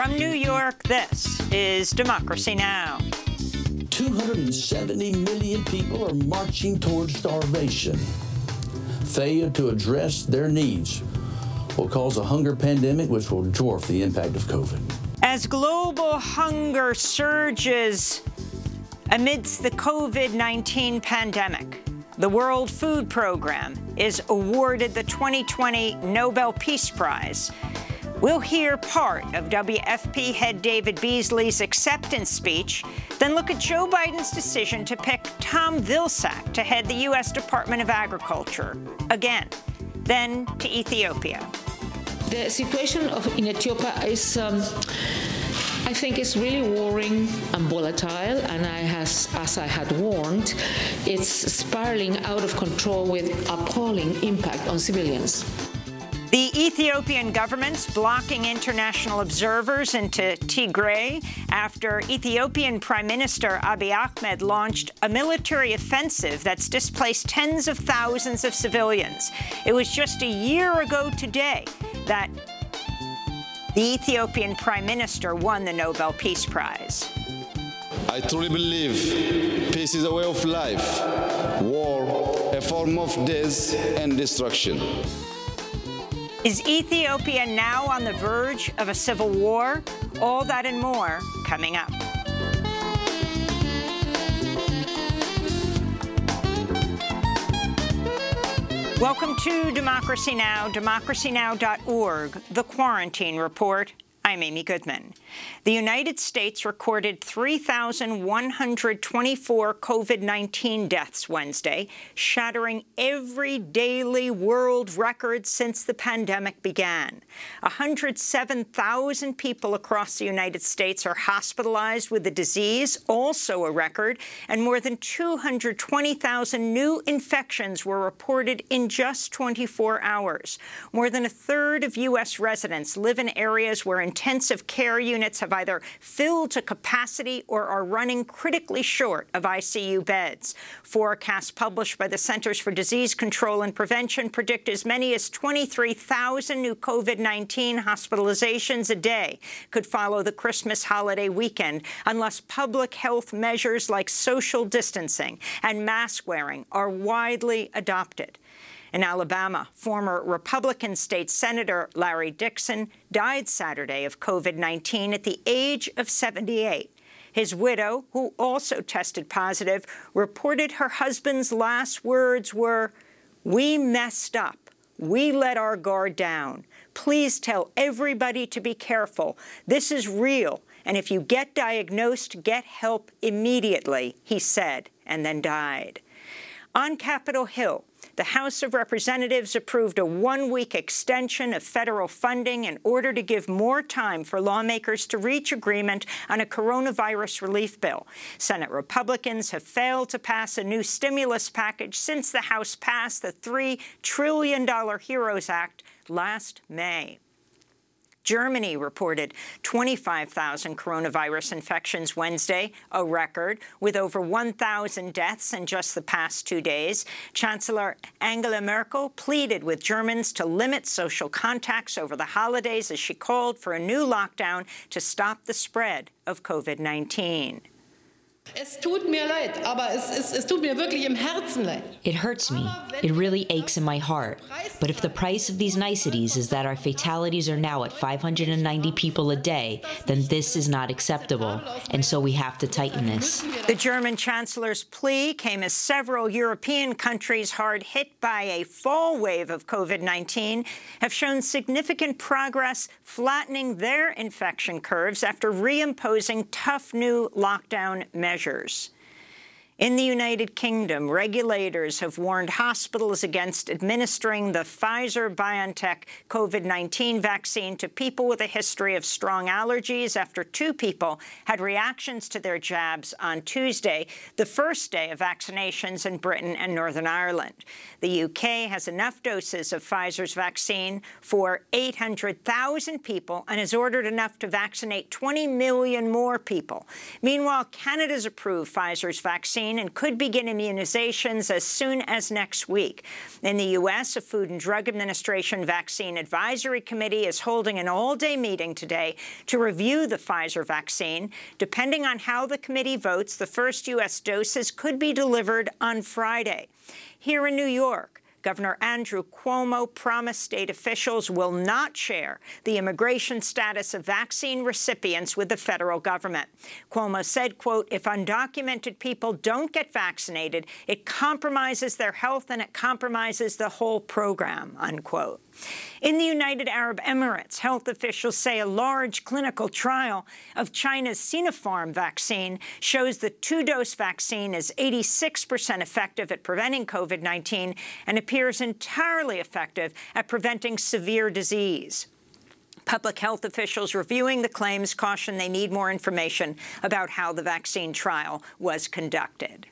From New York, this is Democracy Now! 270 million people are marching towards starvation. Failure to address their needs will cause a hunger pandemic which will dwarf the impact of COVID. As global hunger surges amidst the COVID-19 pandemic, the World Food Program is awarded the 2020 Nobel Peace Prize. We'll hear part of WFP head David Beasley's acceptance speech, then look at Joe Biden's decision to pick Tom Vilsack to head the U.S. Department of Agriculture again, then to Ethiopia. The situation in Ethiopia is, I think, is really worrying and volatile, and as I had warned, it's spiraling out of control with appalling impact on civilians. The Ethiopian government's blocking international observers into Tigray after Ethiopian Prime Minister Abiy Ahmed launched a military offensive that's displaced tens of thousands of civilians. It was just a year ago today that the Ethiopian Prime Minister won the Nobel Peace Prize. I truly believe peace is a way of life, war a form of death and destruction. Is Ethiopia now on the verge of a civil war? All that and more coming up. Welcome to Democracy Now!, democracynow.org, The Quarantine Report. I'm Amy Goodman. The United States recorded 3,124 COVID-19 deaths Wednesday, shattering every daily world record since the pandemic began. 107,000 people across the United States are hospitalized with the disease, also a record, and more than 220,000 new infections were reported in just 24 hours. More than a third of U.S. residents live in areas where intensive care units have either filled to capacity or are running critically short of ICU beds. Forecasts published by the Centers for Disease Control and Prevention predict as many as 23,000 new COVID-19 hospitalizations a day could follow the Christmas holiday weekend unless public health measures like social distancing and mask wearing are widely adopted. In Alabama, former Republican State Senator Larry Dixon died Saturday of COVID-19 at the age of 78. His widow, who also tested positive, reported her husband's last words were, "We messed up. We let our guard down. Please tell everybody to be careful. This is real. And if you get diagnosed, get help immediately," he said, and then died. On Capitol Hill, the House of Representatives approved a one-week extension of federal funding in order to give more time for lawmakers to reach agreement on a coronavirus relief bill. Senate Republicans have failed to pass a new stimulus package since the House passed the $3 trillion HEROES Act last May. Germany reported 25,000 coronavirus infections Wednesday, a record, with over 1,000 deaths in just the past 2 days. Chancellor Angela Merkel pleaded with Germans to limit social contacts over the holidays as she called for a new lockdown to stop the spread of COVID-19. Es tut mir leid, aber es tut mir wirklich im Herzen leid. It hurts me. It really aches in my heart. But if the price of these niceties is that our fatalities are now at 590 people a day, then this is not acceptable. And so we have to tighten this. The German chancellor's plea came as several European countries hard hit by a fall wave of COVID-19 have shown significant progress flattening their infection curves after reimposing tough new lockdown measures. In the United Kingdom, regulators have warned hospitals against administering the Pfizer-BioNTech COVID-19 vaccine to people with a history of strong allergies after 2 people had reactions to their jabs on Tuesday, the first day of vaccinations in Britain and Northern Ireland. The UK has enough doses of Pfizer's vaccine for 800,000 people and has ordered enough to vaccinate 20 million more people. Meanwhile, Canada's approved Pfizer's vaccine vaccine and could begin immunizations as soon as next week. In the U.S., a Food and Drug Administration Vaccine Advisory Committee is holding an all-day meeting today to review the Pfizer vaccine. Depending on how the committee votes, the first U.S. doses could be delivered on Friday. Here in New York, Governor Andrew Cuomo promised state officials will not share the immigration status of vaccine recipients with the federal government. Cuomo said, quote, "If undocumented people don't get vaccinated, it compromises their health and it compromises the whole program," unquote. In the United Arab Emirates, health officials say a large clinical trial of China's Sinopharm vaccine shows the two-dose vaccine is 86% effective at preventing COVID-19 and appears entirely effective at preventing severe disease. Public health officials reviewing the claims caution they need more information about how the vaccine trial was conducted.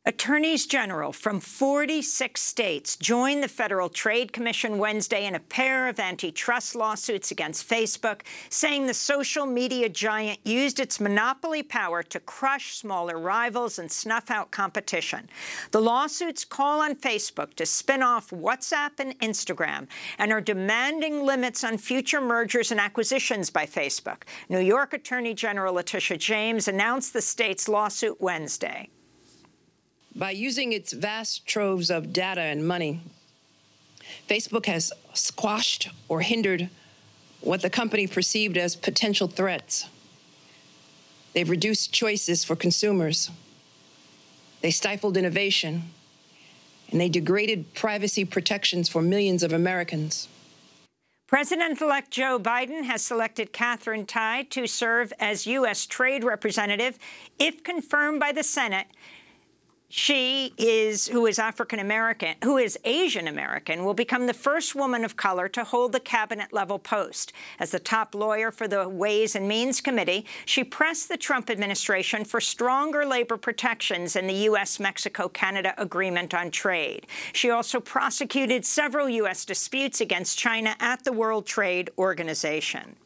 Attorneys general from 46 states joined the Federal Trade Commission Wednesday in a pair of antitrust lawsuits against Facebook, saying the social media giant used its monopoly power to crush smaller rivals and snuff out competition. The lawsuits call on Facebook to spin off WhatsApp and Instagram and are demanding limits on future mergers and acquisitions by Facebook. New York Attorney General Letitia James announced the state's lawsuit Wednesday. By using its vast troves of data and money, Facebook has squashed or hindered what the company perceived as potential threats. They've reduced choices for consumers. They stifled innovation, and they degraded privacy protections for millions of Americans. President-elect Joe Biden has selected Katherine Tai to serve as U.S. Trade Representative. If confirmed by the Senate, who is Asian American, will become the first woman of color to hold the cabinet-level post. As the top lawyer for the Ways and Means Committee, she pressed the Trump administration for stronger labor protections in the U.S.-Mexico-Canada Agreement on Trade. She also prosecuted several U.S. disputes against China at the World Trade Organization.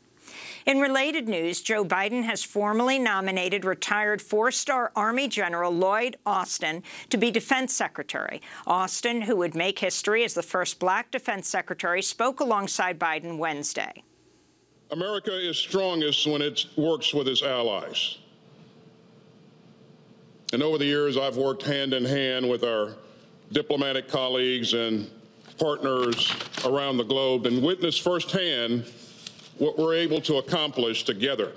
In related news, Joe Biden has formally nominated retired four-star Army General Lloyd Austin to be Defense Secretary. Austin, who would make history as the first black defense secretary, spoke alongside Biden Wednesday. America is strongest when it works with its allies. And over the years, I've worked hand in hand with our diplomatic colleagues and partners around the globe and witnessed firsthand what we're able to accomplish together.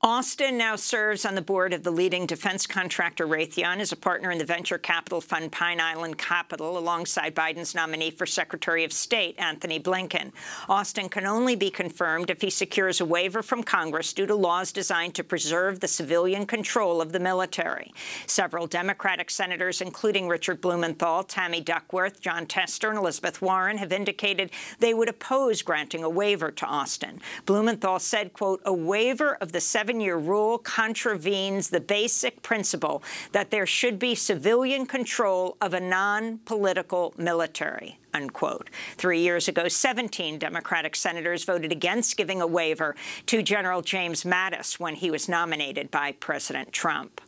Austin now serves on the board of the leading defense contractor Raytheon as a partner in the venture capital fund Pine Island Capital, alongside Biden's nominee for Secretary of State, Anthony Blinken. Austin can only be confirmed if he secures a waiver from Congress due to laws designed to preserve the civilian control of the military. Several Democratic senators, including Richard Blumenthal, Tammy Duckworth, John Tester, and Elizabeth Warren, have indicated they would oppose granting a waiver to Austin. Blumenthal said, quote, "A waiver of the 7-year rule contravenes the basic principle that there should be civilian control of a non-political military," unquote. 3 years ago, 17 Democratic senators voted against giving a waiver to General James Mattis when he was nominated by President Trump.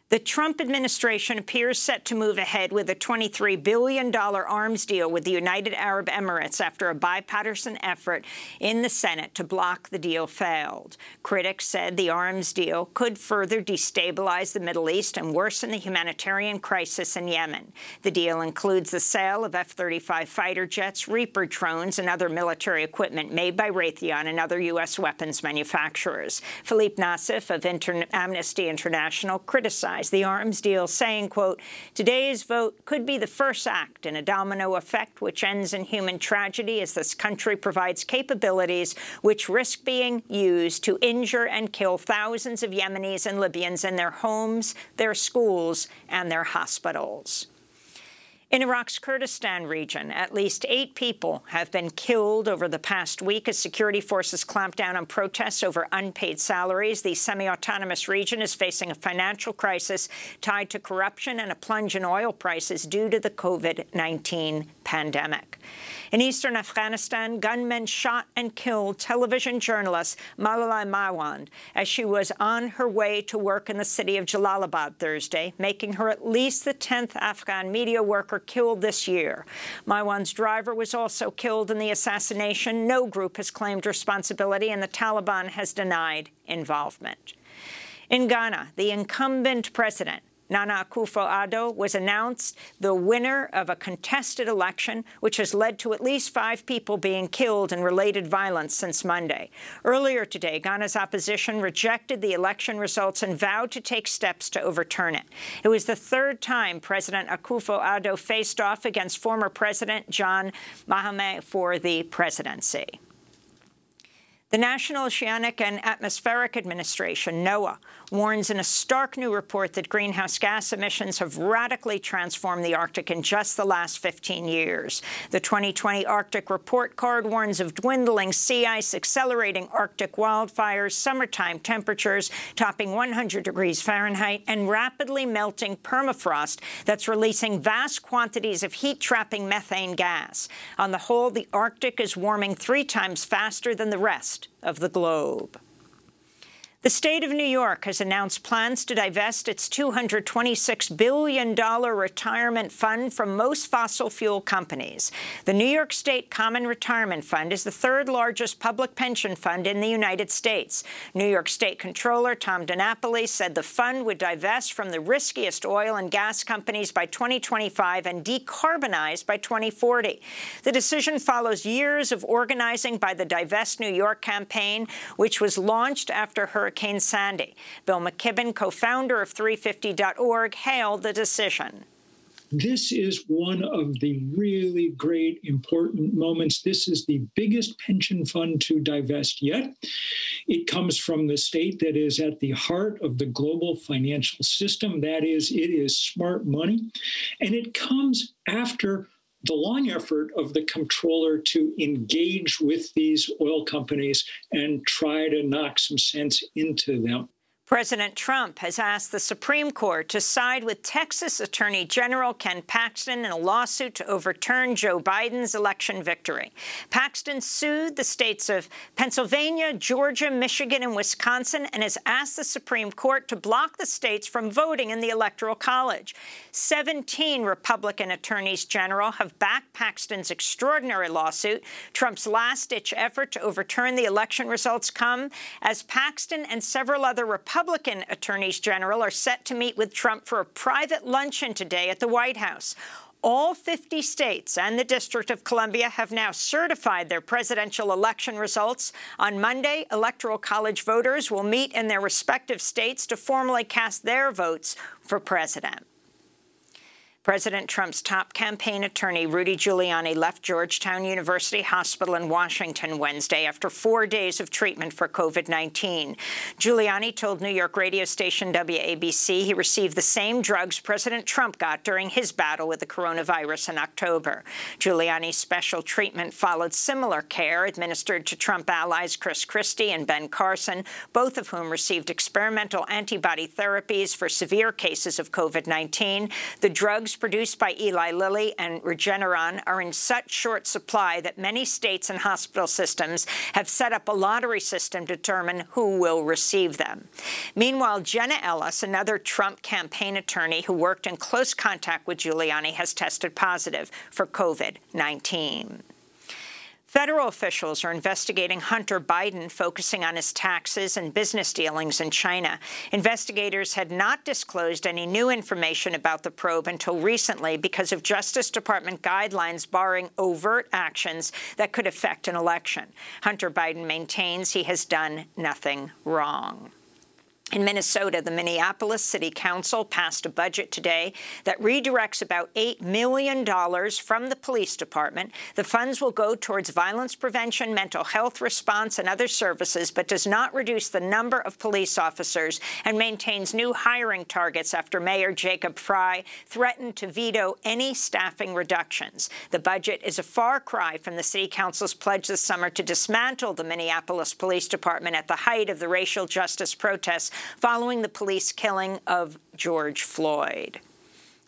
The Trump administration appears set to move ahead with a $23 billion arms deal with the United Arab Emirates after a bipartisan effort in the Senate to block the deal failed. Critics said the arms deal could further destabilize the Middle East and worsen the humanitarian crisis in Yemen. The deal includes the sale of F-35 fighter jets, Reaper drones, and other military equipment made by Raytheon and other U.S. weapons manufacturers. Philippe Nassif of Amnesty International criticized the arms deal, saying, quote, "Today's vote could be the first act in a domino effect which ends in human tragedy as this country provides capabilities which risk being used to injure and kill thousands of Yemenis and Libyans in their homes, their schools, and their hospitals." In Iraq's Kurdistan region, at least 8 people have been killed over the past week as security forces clamp down on protests over unpaid salaries. The semi-autonomous region is facing a financial crisis tied to corruption and a plunge in oil prices due to the COVID-19 pandemic. In eastern Afghanistan, gunmen shot and killed television journalist Malala Maiwand as she was on her way to work in the city of Jalalabad Thursday, making her at least the 10th Afghan media worker killed this year. Maiwand's driver was also killed in the assassination. No group has claimed responsibility, and the Taliban has denied involvement. In Ghana, the incumbent president, Nana Akufo-Addo, was announced the winner of a contested election, which has led to at least 5 people being killed in related violence since Monday. Earlier today, Ghana's opposition rejected the election results and vowed to take steps to overturn it. It was the 3rd time President Akufo-Addo faced off against former President John Mahama for the presidency. The National Oceanic and Atmospheric Administration, NOAA, warns in a stark new report that greenhouse gas emissions have radically transformed the Arctic in just the last 15 years. The 2020 Arctic Report Card warns of dwindling sea ice, accelerating Arctic wildfires, summertime temperatures topping 100 degrees Fahrenheit, and rapidly melting permafrost that's releasing vast quantities of heat-trapping methane gas. On the whole, the Arctic is warming 3 times faster than the rest of the globe. The state of New York has announced plans to divest its $226 billion retirement fund from most fossil fuel companies. The New York State Common Retirement Fund is the 3rd largest public pension fund in the United States. New York State Comptroller Tom DiNapoli said the fund would divest from the riskiest oil and gas companies by 2025 and decarbonize by 2040. The decision follows years of organizing by the Divest New York campaign, which was launched after Hurricane Sandy. Bill McKibben, co-founder of 350.org, hailed the decision. This is one of the really great, important moments. This is the biggest pension fund to divest yet. It comes from the state that is at the heart of the global financial system. That is, it is smart money. And it comes after the long effort of the comptroller to engage with these oil companies and try to knock some sense into them. President Trump has asked the Supreme Court to side with Texas Attorney General Ken Paxton in a lawsuit to overturn Joe Biden's election victory. Paxton sued the states of Pennsylvania, Georgia, Michigan, and Wisconsin and has asked the Supreme Court to block the states from voting in the Electoral College. 17 Republican attorneys general have backed Paxton's extraordinary lawsuit. Trump's last-ditch effort to overturn the election results come as Paxton and several other Republican attorneys general are set to meet with Trump for a private luncheon today at the White House. All 50 states and the District of Columbia have now certified their presidential election results. On Monday, Electoral College voters will meet in their respective states to formally cast their votes for president. President Trump's top campaign attorney, Rudy Giuliani, left Georgetown University Hospital in Washington Wednesday after 4 days of treatment for COVID-19. Giuliani told New York radio station WABC he received the same drugs President Trump got during his battle with the coronavirus in October. Giuliani's special treatment followed similar care administered to Trump allies Chris Christie and Ben Carson, both of whom received experimental antibody therapies for severe cases of COVID-19. The drugs produced by Eli Lilly and Regeneron are in such short supply that many states and hospital systems have set up a lottery system to determine who will receive them. Meanwhile, Jenna Ellis, another Trump campaign attorney who worked in close contact with Giuliani, has tested positive for COVID-19. Federal officials are investigating Hunter Biden, focusing on his taxes and business dealings in China. Investigators had not disclosed any new information about the probe until recently because of Justice Department guidelines barring overt actions that could affect an election. Hunter Biden maintains he has done nothing wrong. In Minnesota, the Minneapolis City Council passed a budget today that redirects about $8 million from the police department. The funds will go towards violence prevention, mental health response, and other services, but does not reduce the number of police officers and maintains new hiring targets after Mayor Jacob Frey threatened to veto any staffing reductions. The budget is a far cry from the City Council's pledge this summer to dismantle the Minneapolis Police Department at the height of the racial justice protests following the police killing of George Floyd.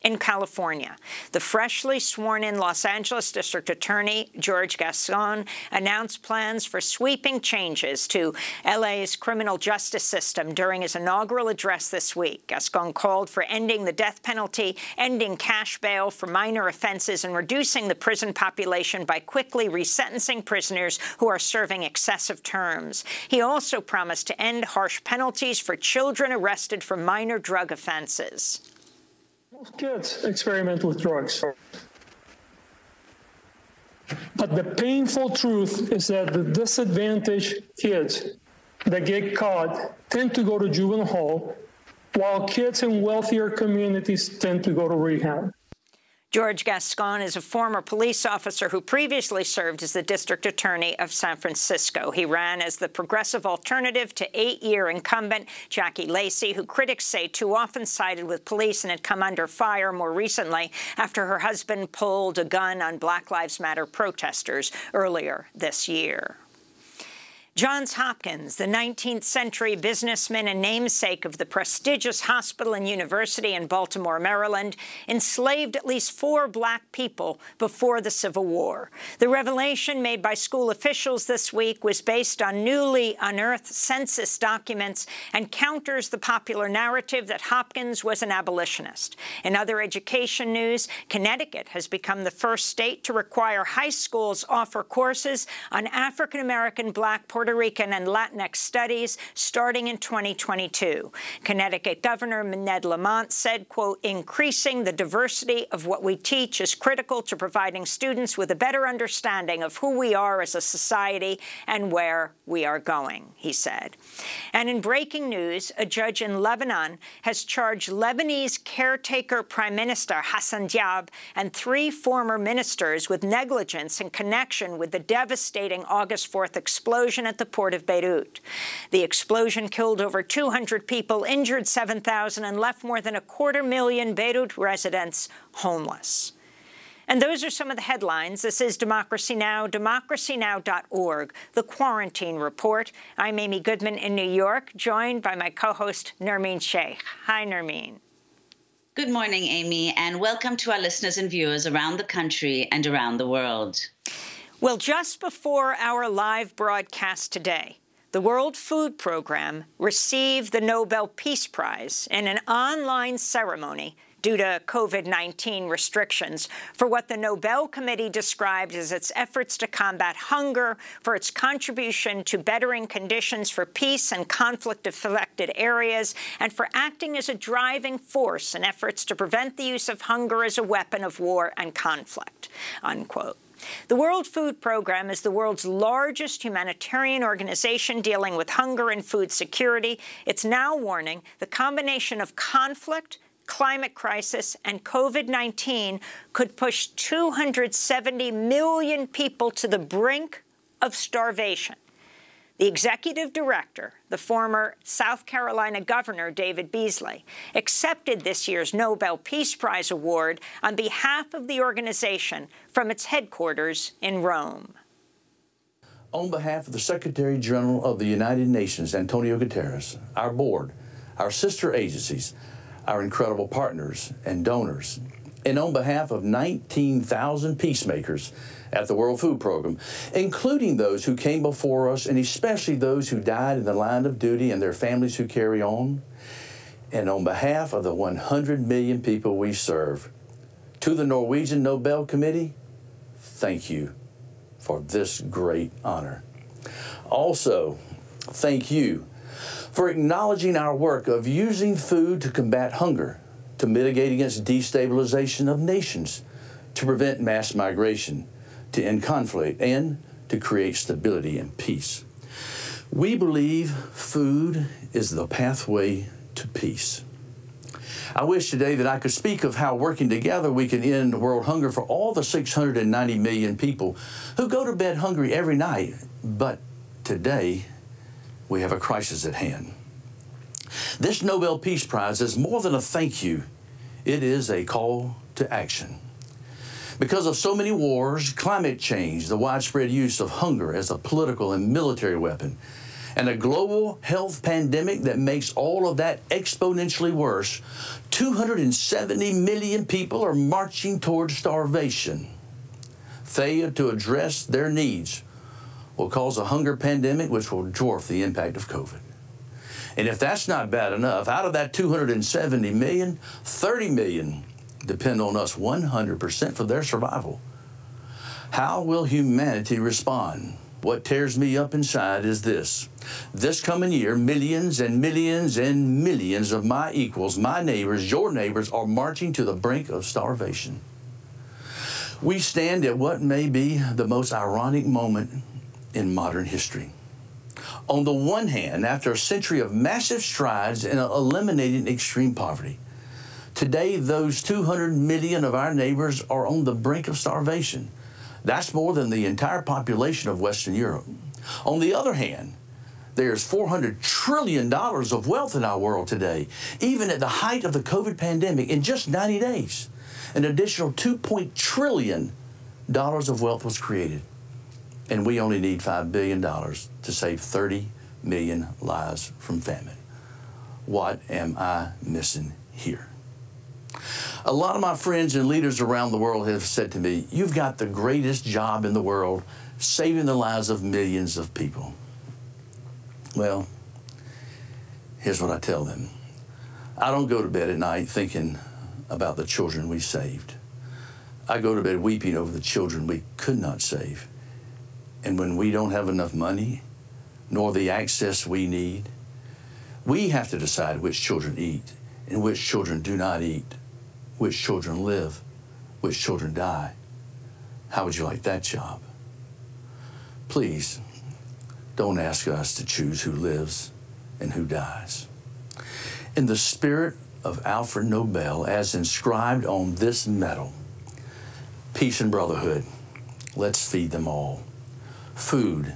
In California, the freshly sworn-in Los Angeles District Attorney George Gascon announced plans for sweeping changes to LA's criminal justice system during his inaugural address this week. Gascon called for ending the death penalty, ending cash bail for minor offenses, and reducing the prison population by quickly resentencing prisoners who are serving excessive terms. He also promised to end harsh penalties for children arrested for minor drug offenses. Most kids experiment with drugs. But the painful truth is that the disadvantaged kids that get caught tend to go to juvenile hall, while kids in wealthier communities tend to go to rehab. George Gascon is a former police officer who previously served as the district attorney of San Francisco. He ran as the progressive alternative to 8-year incumbent Jackie Lacey, who critics say too often sided with police and had come under fire more recently after her husband pulled a gun on Black Lives Matter protesters earlier this year. Johns Hopkins, the 19th century businessman and namesake of the prestigious hospital and university in Baltimore, Maryland, enslaved at least 4 black people before the Civil War. The revelation made by school officials this week was based on newly unearthed census documents and counters the popular narrative that Hopkins was an abolitionist. In other education news, Connecticut has become the first state to require high schools offer courses on African-American, Black, Puerto Rican, and Latinx studies starting in 2022. Connecticut Governor Ned Lamont said, quote, "Increasing the diversity of what we teach is critical to providing students with a better understanding of who we are as a society and where we are going," he said. And in breaking news, a judge in Lebanon has charged Lebanese caretaker Prime Minister Hassan Diab and 3 former ministers with negligence in connection with the devastating August 4th explosion at the port of Beirut. The explosion killed over 200 people, injured 7,000, and left more than 250,000 Beirut residents homeless. And those are some of the headlines. This is Democracy Now!, democracynow.org, The Quarantine Report. I'm Amy Goodman in New York, joined by my co-host Nermeen Sheikh. Hi, Nermeen. Good morning, Amy, and welcome to our listeners and viewers around the country and around the world. Well, just before our live broadcast today, the World Food Program received the Nobel Peace Prize in an online ceremony due to COVID-19 restrictions for what the Nobel Committee described as its efforts to combat hunger, for its contribution to bettering conditions for peace and conflict-affected areas, and for acting as a driving force in efforts to prevent the use of hunger as a weapon of war and conflict, unquote. The World Food Program is the world's largest humanitarian organization dealing with hunger and food security. It's now warning the combination of conflict, climate crisis, and COVID-19 could push 270 million people to the brink of starvation. The executive director, the former South Carolina Governor David Beasley, accepted this year's Nobel Peace Prize award on behalf of the organization from its headquarters in Rome. On behalf of the Secretary General of the United Nations, Antonio Guterres, our board, our sister agencies, our incredible partners and donors, and on behalf of 19,000 peacemakers at the World Food Program, including those who came before us and especially those who died in the line of duty and their families who carry on, and on behalf of the 100 million people we serve, to the Norwegian Nobel Committee, thank you for this great honor. Also, thank you for acknowledging our work of using food to combat hunger, to mitigate against destabilization of nations, to prevent mass migration, to end conflict, and to create stability and peace. We believe food is the pathway to peace. I wish today that I could speak of how working together we can end world hunger for all the 690 million people who go to bed hungry every night. But today, we have a crisis at hand. This Nobel Peace Prize is more than a thank you. It is a call to action. Because of so many wars, climate change, the widespread use of hunger as a political and military weapon, and a global health pandemic that makes all of that exponentially worse, 270 million people are marching toward starvation. Failure to address their needs will cause a hunger pandemic which will dwarf the impact of COVID. And if that's not bad enough, out of that 270 million, 30 million depend on us 100% for their survival. How will humanity respond? What tears me up inside is this. This coming year, millions and millions and millions of my equals, my neighbors, your neighbors, are marching to the brink of starvation. We stand at what may be the most ironic moment in modern history. On the one hand, after a century of massive strides in eliminating extreme poverty, today those 200 million of our neighbors are on the brink of starvation. That's more than the entire population of Western Europe. On the other hand, there's $400 trillion of wealth in our world today. Even at the height of the COVID pandemic, in just 90 days, an additional $2 trillion of wealth was created. And we only need $5 billion to save 30 million lives from famine. What am I missing here? A lot of my friends and leaders around the world have said to me, you've got the greatest job in the world, saving the lives of millions of people. Well, here's what I tell them. I don't go to bed at night thinking about the children we saved. I go to bed weeping over the children we could not save. And when we don't have enough money, nor the access we need, we have to decide which children eat and which children do not eat, which children live, which children die. How would you like that job? Please, don't ask us to choose who lives and who dies. In the spirit of Alfred Nobel, as inscribed on this medal, peace and brotherhood, let's feed them all. Food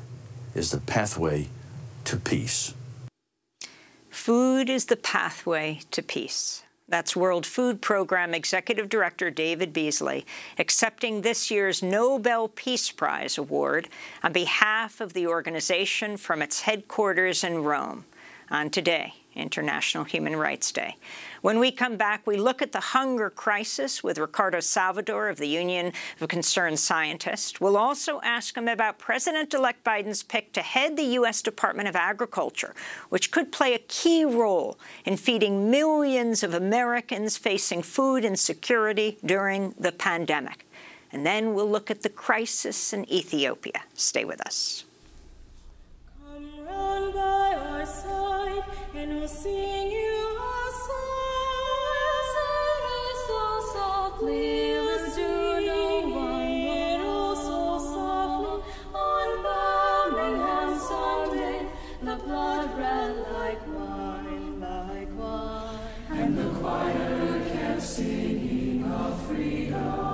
is the pathway to peace. Food is the pathway to peace. That's World Food Program Executive Director David Beasley accepting this year's Nobel Peace Prize award on behalf of the organization from its headquarters in Rome on today, International Human Rights Day. When we come back, we look at the hunger crisis with Ricardo Salvador of the Union of Concerned Scientists. We'll also ask him about President-elect Biden's pick to head the U.S. Department of Agriculture, which could play a key role in feeding millions of Americans facing food insecurity during the pandemic. And then we'll look at the crisis in Ethiopia. Stay with us. Come round by our side and we'll sing you a song. So softly, let's do no one, oh so softly. On Birmingham Sunday, the blood red like wine, like wine. And the choir kept singing of freedom.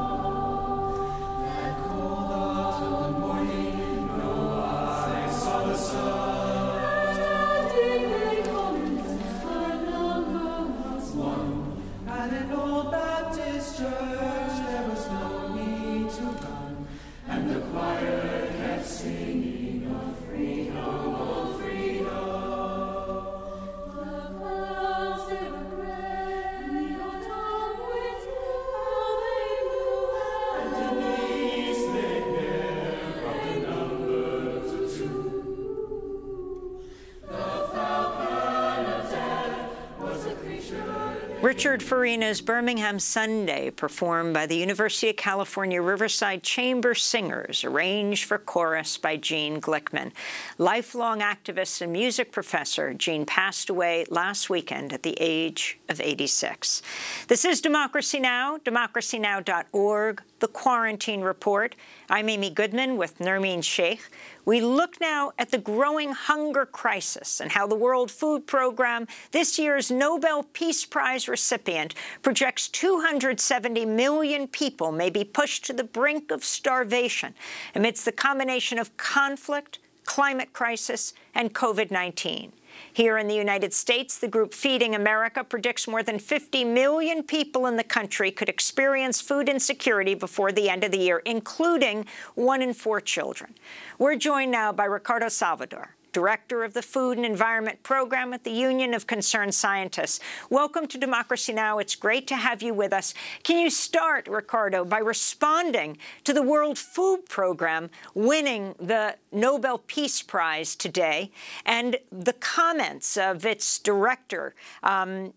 Richard Farina's Birmingham Sunday, performed by the University of California Riverside Chamber Singers, arranged for chorus by Gene Glickman. Lifelong activist and music professor, Gene passed away last weekend at the age of 86. This is Democracy Now!, democracynow.org, The Quarantine Report. I'm Amy Goodman with Nermeen Sheikh. We look now at the growing hunger crisis and how the World Food Program, this year's Nobel Peace Prize recipient, projects 270 million people may be pushed to the brink of starvation amidst the combination of conflict, climate crisis, and COVID-19. Here in the United States, the group Feeding America predicts more than 50 million people in the country could experience food insecurity before the end of the year, including 1 in 4 children. We're joined now by Ricardo Salvador, Director of the Food and Environment Program at the Union of Concerned Scientists. Welcome to Democracy Now! It's great to have you with us. Can you start, Ricardo, by responding to the World Food Program winning the Nobel Peace Prize today and the comments of its director,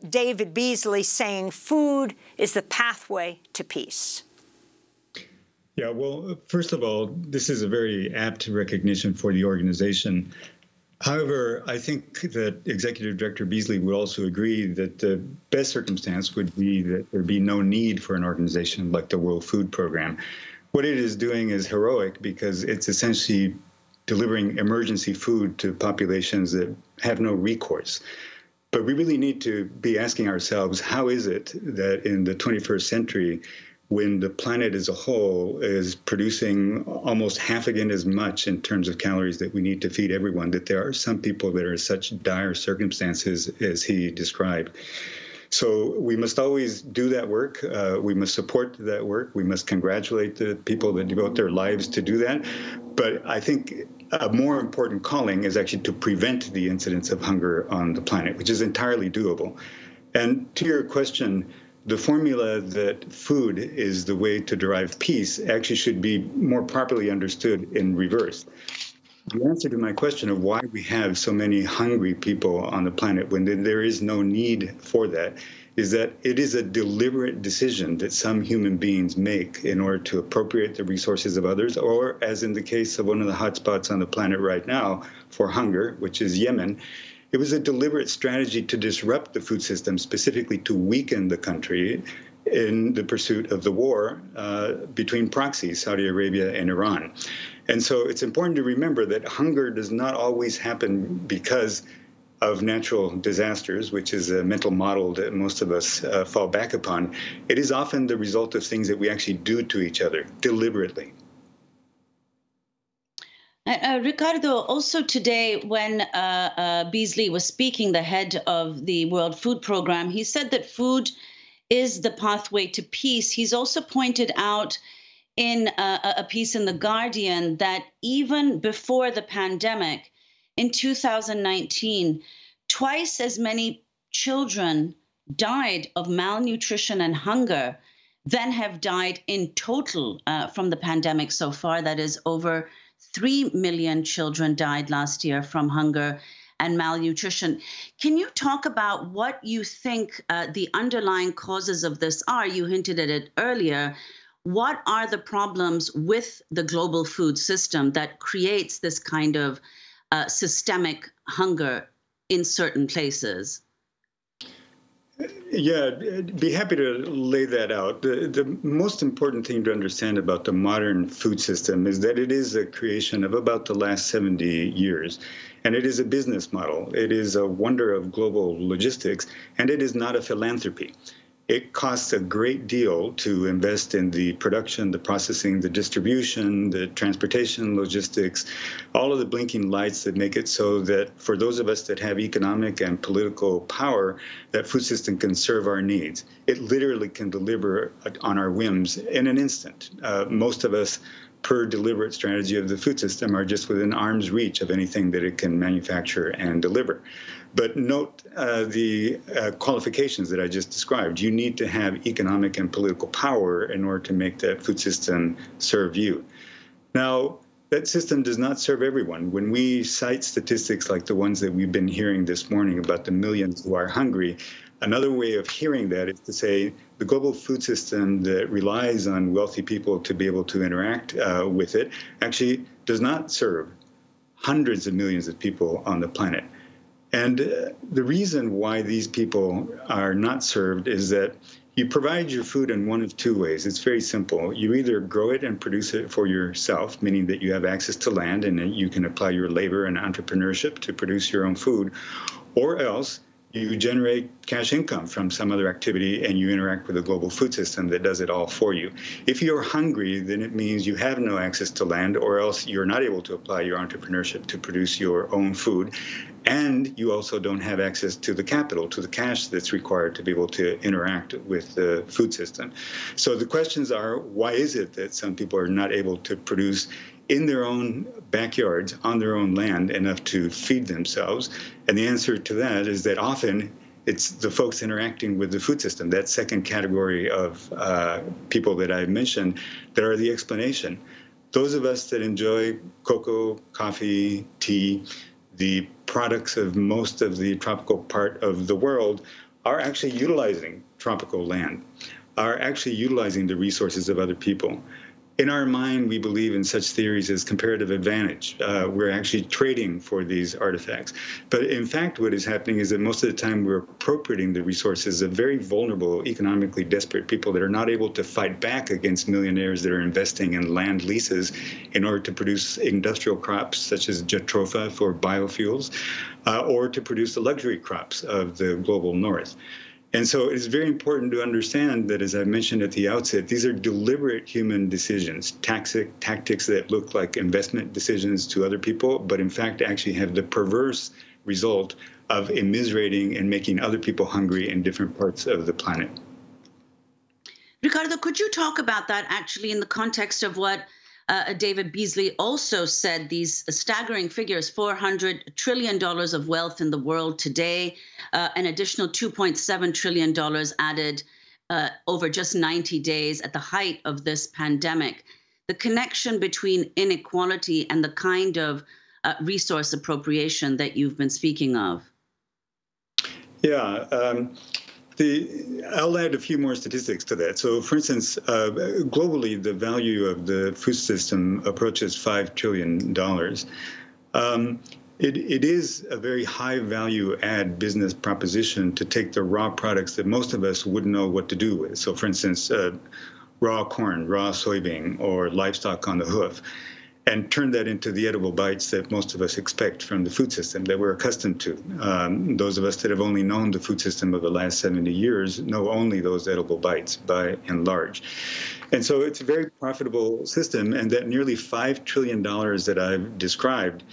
David Beasley, saying food is the pathway to peace? Yeah, well, first of all, this is a very apt recognition for the organization. However, I think that Executive Director Beasley would also agree that the best circumstance would be that there be no need for an organization like the World Food Program. What it is doing is heroic because it's essentially delivering emergency food to populations that have no recourse. But we really need to be asking ourselves, how is it that in the 21st century, when the planet as a whole is producing almost half again as much in terms of calories that we need to feed everyone, that there are some people that are in such dire circumstances as he described. So we must always do that work. We must support that work. We must congratulate the people that devote their lives to do that. But I think a more important calling is actually to prevent the incidence of hunger on the planet, which is entirely doable. And to your question, the formula that food is the way to derive peace actually should be more properly understood in reverse. The answer to my question of why we have so many hungry people on the planet when there is no need for that is that it is a deliberate decision that some human beings make in order to appropriate the resources of others, or as in the case of one of the hotspots on the planet right now for hunger, which is Yemen. It was a deliberate strategy to disrupt the food system, specifically to weaken the country in the pursuit of the war between proxies, Saudi Arabia and Iran. And so it's important to remember that hunger does not always happen because of natural disasters, which is a mental model that most of us fall back upon. It is often the result of things that we actually do to each other deliberately. Ricardo, also today when Beasley was speaking, the head of the World Food Program, he said that food is the pathway to peace. He's also pointed out in a piece in The Guardian that even before the pandemic, in 2019, twice as many children died of malnutrition and hunger than have died in total from the pandemic so far. That is, over 3 million children died last year from hunger and malnutrition. Can you talk about what you think the underlying causes of this are? You hinted at it earlier. What are the problems with the global food system that creates this kind of systemic hunger in certain places? Yeah, I'd be happy to lay that out. The most important thing to understand about the modern food system is that it is a creation of about the last 70 years. And it is a business model. It is a wonder of global logistics, and it is not a philanthropy. It costs a great deal to invest in the production, the processing, the distribution, the transportation, logistics, all of the blinking lights that make it so that for those of us that have economic and political power, that food system can serve our needs. It literally can deliver on our whims in an instant. Most of us, per deliberate strategy of the food system, are just within arm's reach of anything that it can manufacture and deliver. But note the qualifications that I just described. You need to have economic and political power in order to make that food system serve you. Now, that system does not serve everyone. When we cite statistics like the ones that we've been hearing this morning about the millions who are hungry, another way of hearing that is to say the global food system that relies on wealthy people to be able to interact with it actually does not serve hundreds of millions of people on the planet. And the reason why these people are not served is that you provide your food in one of two ways. It's very simple. You either grow it and produce it for yourself, meaning that you have access to land and you can apply your labor and entrepreneurship to produce your own food, or else you generate cash income from some other activity and you interact with a global food system that does it all for you. If you're hungry, then it means you have no access to land, or else you're not able to apply your entrepreneurship to produce your own food. And you also don't have access to the capital, to the cash that's required to be able to interact with the food system. So the questions are, why is it that some people are not able to produce in their own backyards, on their own land, enough to feed themselves? And the answer to that is that often it's the folks interacting with the food system, that second category of people that I mentioned, that are the explanation. Those of us that enjoy cocoa, coffee, tea, the products of most of the tropical part of the world, are actually utilizing tropical land, are actually utilizing the resources of other people. In our mind, we believe in such theories as comparative advantage. We're actually trading for these artifacts. But in fact, what is happening is that most of the time we're appropriating the resources of very vulnerable, economically desperate people that are not able to fight back against millionaires that are investing in land leases in order to produce industrial crops such as jatropha for biofuels, or to produce the luxury crops of the global north. And so it is very important to understand that, as I mentioned at the outset, these are deliberate human decisions, tactics that look like investment decisions to other people, but in fact actually have the perverse result of immiserating and making other people hungry in different parts of the planet. Ricardo, could you talk about that actually in the context of what David Beasley also said, these staggering figures, $400 trillion of wealth in the world today, an additional $2.7 trillion added over just 90 days at the height of this pandemic. The connection between inequality and the kind of resource appropriation that you've been speaking of. Yeah. I'll add a few more statistics to that. So, for instance, globally, the value of the food system approaches $5 trillion. It is a very high value add business proposition to take the raw products that most of us wouldn't know what to do with. So, for instance, raw corn, raw soybean, or livestock on the hoof, and turn that into the edible bites that most of us expect from the food system that we're accustomed to. Those of us that have only known the food system of the last 70 years know only those edible bites by and large. And so it's a very profitable system, and that nearly $5 trillion that I've described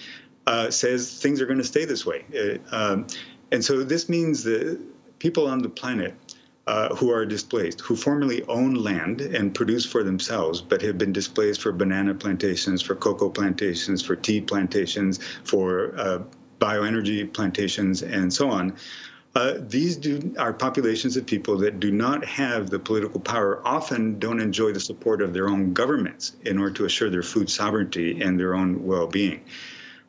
says things are going to stay this way. And so this means that people on the planet who are displaced, who formerly own land and produce for themselves, but have been displaced for banana plantations, for cocoa plantations, for tea plantations, for bioenergy plantations, and so on. These are populations of people that do not have the political power, often don't enjoy the support of their own governments in order to assure their food sovereignty and their own well-being.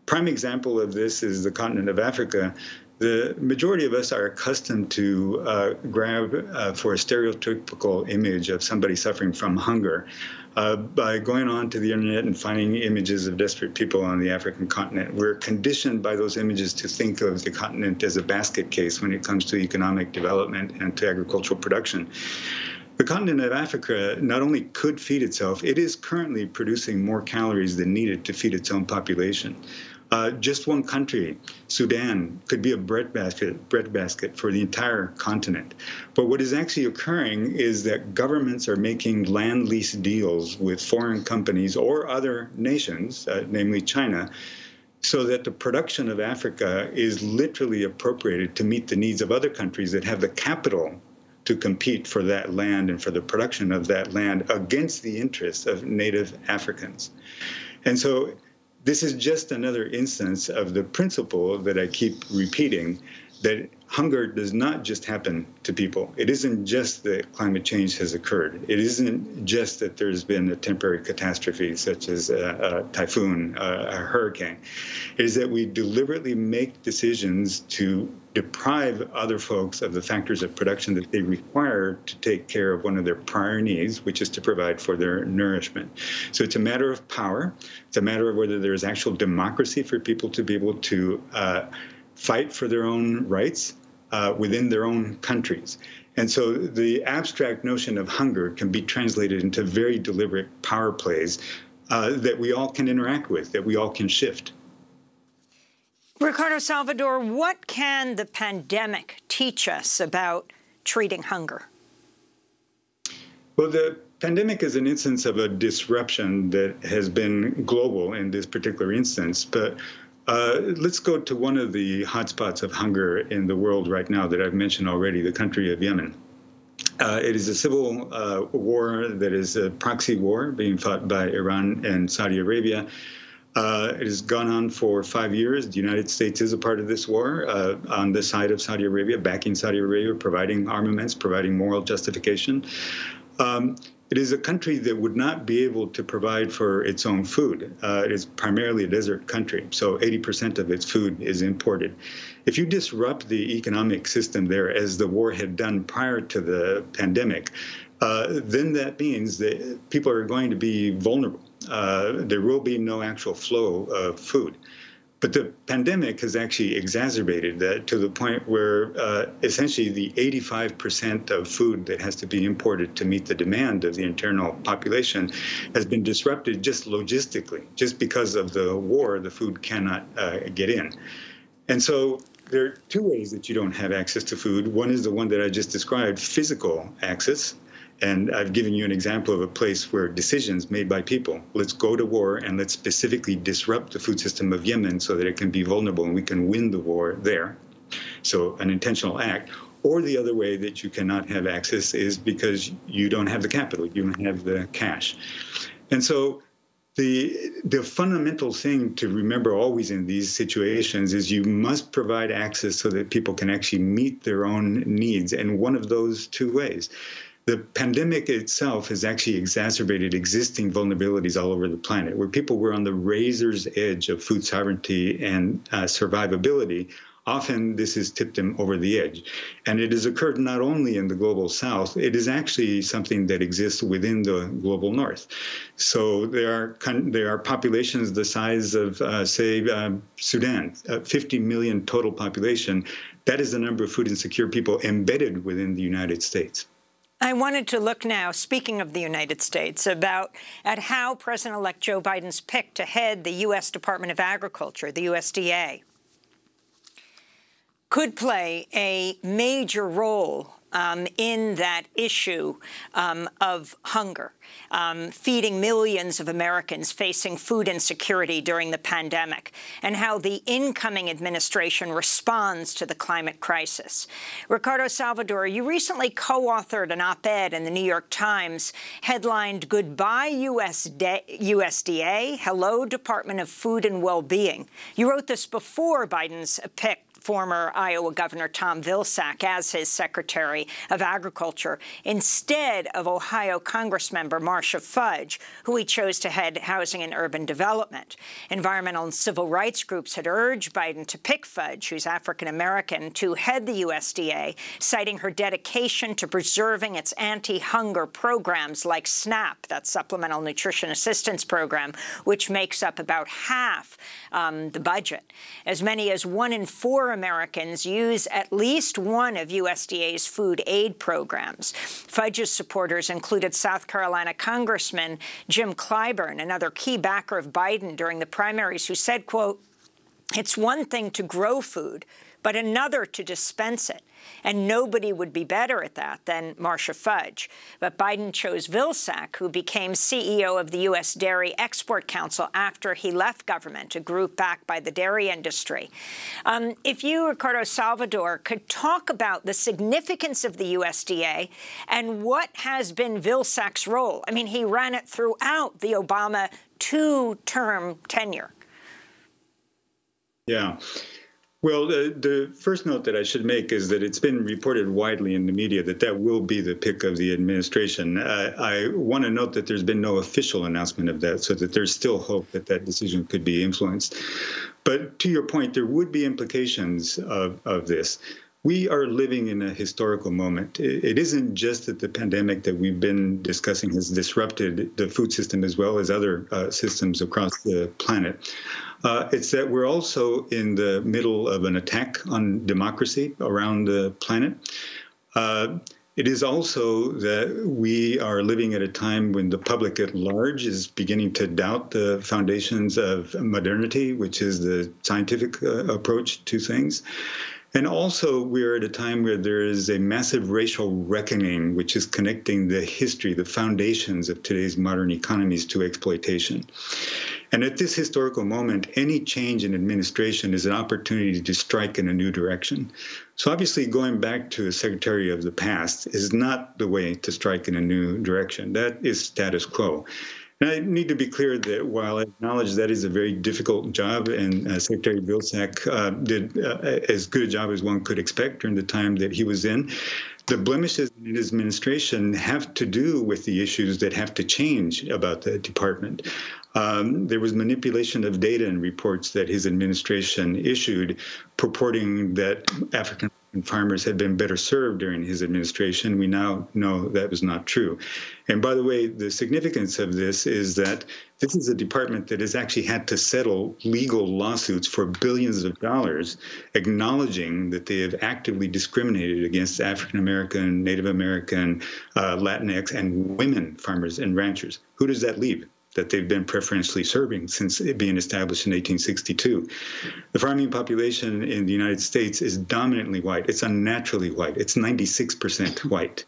Prime example of this is the continent of Africa. The majority of us are accustomed to grab for a stereotypical image of somebody suffering from hunger by going on to the internet and finding images of desperate people on the African continent. We're conditioned by those images to think of the continent as a basket case when it comes to economic development and to agricultural production. The continent of Africa not only could feed itself, it is currently producing more calories than needed to feed its own population. Just one country, Sudan, could be a breadbasket for the entire continent. But what is actually occurring is that governments are making land lease deals with foreign companies or other nations, namely China, so that the production of Africa is literally appropriated to meet the needs of other countries that have the capital to compete for that land and for the production of that land against the interests of native Africans. And so this is just another instance of the principle that I keep repeating, that hunger does not just happen to people. It isn't just that climate change has occurred. It isn't just that there's been a temporary catastrophe such as a typhoon, a hurricane. It is that we deliberately make decisions to deprive other folks of the factors of production that they require to take care of one of their prior needs, which is to provide for their nourishment. So it's a matter of power. It's a matter of whether there's actual democracy for people to be able to fight for their own rights within their own countries. And so the abstract notion of hunger can be translated into very deliberate power plays that we all can interact with, that we all can shift. Ricardo Salvador, what can the pandemic teach us about treating hunger? Well, the pandemic is an instance of a disruption that has been global in this particular instance. But let's go to one of the hotspots of hunger in the world right now that I've mentioned already, the country of Yemen. It is a civil war that is a proxy war being fought by Iran and Saudi Arabia. It has gone on for 5 years. The United States is a part of this war on the side of Saudi Arabia, backing Saudi Arabia, providing armaments, providing moral justification. It is a country that would not be able to provide for its own food. It is primarily a desert country, so 80% of its food is imported. If you disrupt the economic system there, as the war had done prior to the pandemic, then that means that people are going to be vulnerable. There will be no actual flow of food. But the pandemic has actually exacerbated that to the point where essentially the 85% of food that has to be imported to meet the demand of the internal population has been disrupted just logistically. Just because of the war, the food cannot get in. And so there are two ways that you don't have access to food. One is the one that I just described, physical access. And I've given you an example of a place where decisions made by people, let's go to war and let's specifically disrupt the food system of Yemen so that it can be vulnerable and we can win the war there. So an intentional act. Or the other way that you cannot have access is because you don't have the capital, you don't have the cash. And so the fundamental thing to remember always in these situations is you must provide access so that people can actually meet their own needs. And one of those two ways. The pandemic itself has actually exacerbated existing vulnerabilities all over the planet, where people were on the razor's edge of food sovereignty and survivability. Often this has tipped them over the edge. And it has occurred not only in the global south, it is actually something that exists within the global north. So there are populations the size of, say, Sudan, 50 million total population. That is the number of food insecure people embedded within the United States. I wanted to look now, speaking of the United States, at how President-elect Joe Biden's pick to head the U.S. Department of Agriculture, the USDA, could play a major role in that issue of hunger, feeding millions of Americans facing food insecurity during the pandemic, and how the incoming administration responds to the climate crisis. Ricardo Salvador, you recently co-authored an op-ed in the New York Times headlined "Goodbye USDA, Hello Department of Food and Well-Being." You wrote this before Biden's pick former Iowa Governor Tom Vilsack as his Secretary of Agriculture, instead of Ohio Congressmember Marcia Fudge, who he chose to head Housing and Urban Development. Environmental and civil rights groups had urged Biden to pick Fudge, who's African-American, to head the USDA, citing her dedication to preserving its anti-hunger programs like SNAP, that Supplemental Nutrition Assistance Program, which makes up about half the budget. As many as 1 in 4 Americans use at least one of USDA's food aid programs. Fudge's supporters included South Carolina Congressman Jim Clyburn, another key backer of Biden during the primaries, who said, quote, "It's one thing to grow food, but another to dispense it. And nobody would be better at that than Marcia Fudge." But Biden chose Vilsack, who became CEO of the U.S. Dairy Export Council after he left government, a group backed by the dairy industry. If you, Ricardo Salvador, could talk about the significance of the USDA and what has been Vilsack's role. I mean, he ran it throughout the Obama 2-term tenure. Yeah. Well, the first note that I should make is that it's been reported widely in the media that that will be the pick of the administration. I want to note that there's been no official announcement of that, so that there's still hope that that decision could be influenced. But to your point, there would be implications of this. We are living in a historical moment. It isn't just that the pandemic that we've been discussing has disrupted the food system as well as other systems across the planet. It's that we're also in the middle of an attack on democracy around the planet. It is also that we are living at a time when the public at large is beginning to doubt the foundations of modernity, which is the scientific approach to things. And also, we're at a time where there is a massive racial reckoning, which is connecting the history, the foundations of today's modern economies to exploitation. And at this historical moment, any change in administration is an opportunity to strike in a new direction. So obviously, going back to a secretary of the past is not the way to strike in a new direction. That is status quo. And I need to be clear that while I acknowledge that is a very difficult job, and Secretary Vilsack did as good a job as one could expect during the time that he was in, the blemishes in his administration have to do with the issues that have to change about the department. There was manipulation of data and reports that his administration issued purporting that African farmers had been better served during his administration. We now know that was not true. And by the way, the significance of this is that this is a department that has actually had to settle legal lawsuits for billions of dollars, acknowledging that they have actively discriminated against African American, Native American, Latinx, and women farmers and ranchers. Who does that leave? That they've been preferentially serving since it being established in 1862. The farming population in the United States is dominantly white. It's unnaturally white. It's 96% white.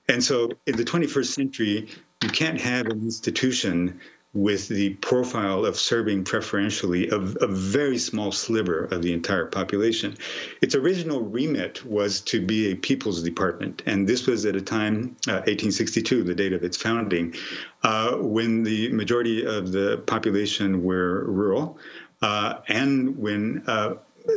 And so in the 21st century, you can't have an institution with the profile of serving preferentially a very small sliver of the entire population. Its original remit was to be a people's department, and this was at a time, 1862, the date of its founding, when the majority of the population were rural, and when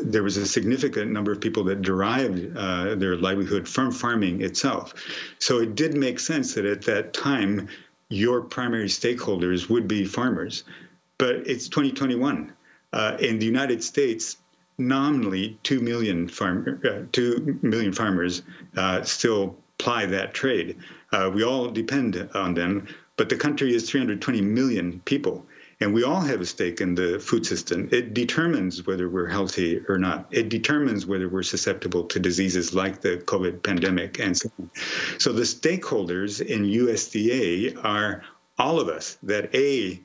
there was a significant number of people that derived their livelihood from farming itself. So it did make sense that at that time, your primary stakeholders would be farmers. But it's 2021. In the United States, nominally 2 million farmers still ply that trade. We all depend on them, but the country is 320 million people. And we all have a stake in the food system. It determines whether we're healthy or not. It determines whether we're susceptible to diseases like the COVID pandemic and so on. So the stakeholders in USDA are all of us. That A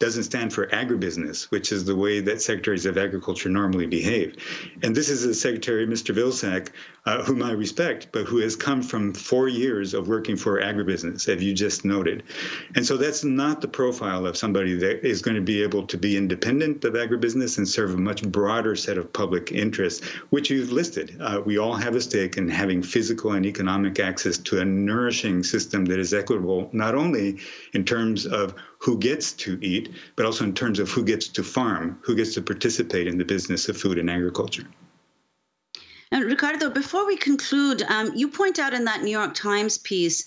doesn't stand for agribusiness, which is the way that secretaries of agriculture normally behave. And this is a secretary, Mr. Vilsack, whom I respect, but who has come from 4 years of working for agribusiness, as you just noted. And so that's not the profile of somebody that is going to be able to be independent of agribusiness and serve a much broader set of public interests, which you've listed. We all have a stake in having physical and economic access to a nourishing system that is equitable, not only in terms of who gets to eat, but also in terms of who gets to farm, who gets to participate in the business of food and agriculture. And Ricardo, before we conclude, you point out in that New York Times piece